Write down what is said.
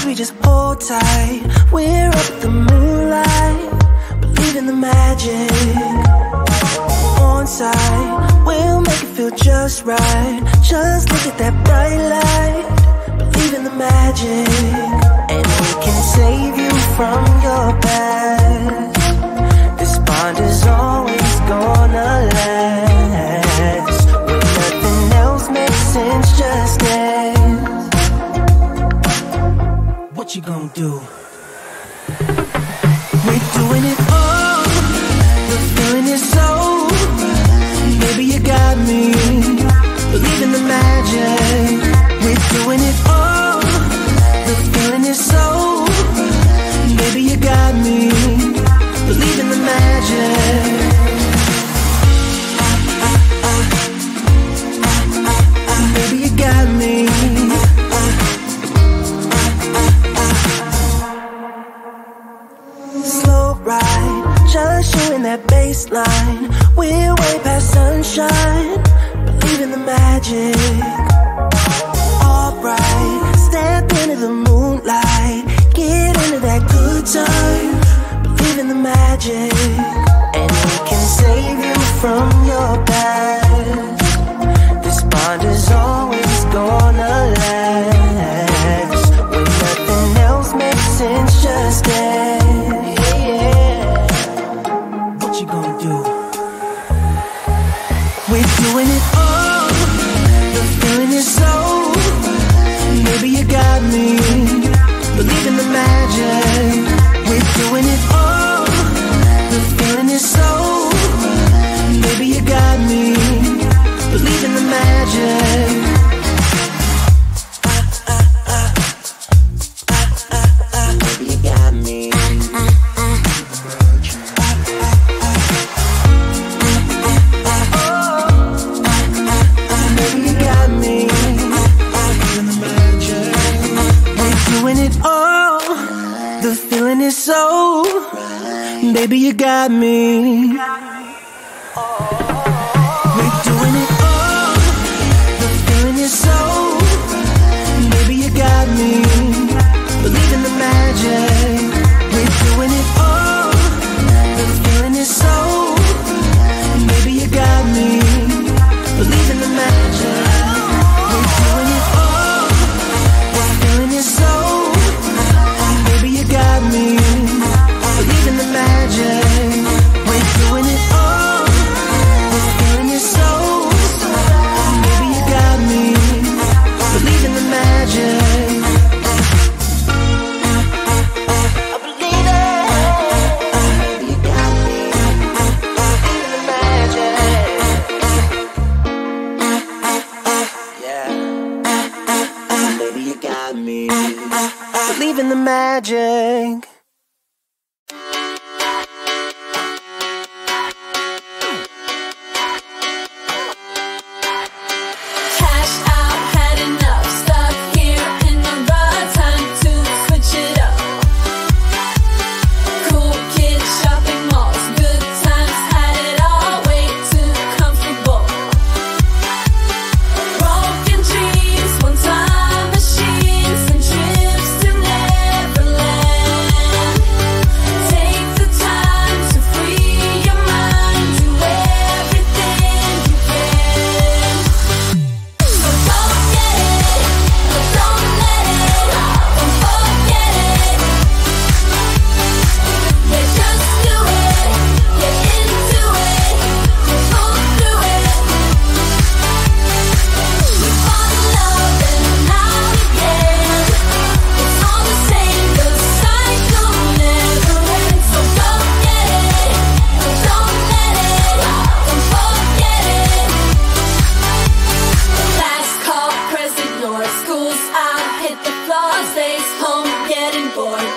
we just hold tight. We're up at the moonlight, believe in the magic. On side, we'll make it feel just right. Just look at that bright light, believe in the magic. And we can save you from your past. This bond is always gonna last. When nothing else makes sense, just dance. What you gonna do? We're doing it all. The feeling is so. Baby, you got me. Believe in the magic. We're doing it all. The feeling is so. Baby, you got me. Believe in the magic. Baby, you got me. Slow ride, just you in that baseline. We're way past sunshine. Believe in the magic. Alright, step into the moonlight. Get into that good time. Believe in the magic. And we can save you from your past. This bond is always gonna last. When nothing else makes sense, just dance. Yeah. What you gonna do? We're doing it all. The feeling is so. Baby, you got me. Believe in the magic. We're doing it all. The feeling is so. Baby, you got me. Believe in the magic. Baby, you got me. Baby, you got me. We're doing it all. The feeling is so. Baby, you got me. We're doing it all. The feeling is so. Baby, you got me. Believe in the magic. We're doing it all. The feeling is so. Baby, you got me. Believe in the magic. We're doing it all. The feeling is so. Baby, you got me. Believe in the magic. We're doing it all. The feeling is so. Baby, you got me. Believe in the magic. I believe it. Baby, you got me. Believe in the magic. Yeah. Baby, you got me. Believe in the magic. Cash out, had enough, stuck here in the rut, time to switch it up. Cool kids, shopping malls, good times, had it all, way too comfortable. Broken dreams, one-time machines, and trips to Neverland. Take the time to free your mind, do everything you can. So don't get it, but don't let it, don't forget it. Yeah, just do it, get into it, you'll go through it. We fall in love and now again. It's all the same, the cycle never ends. So don't get it, but don't let it, don't forget it. Last call, press ignore. School's out, hit the floor, stays home, getting bored.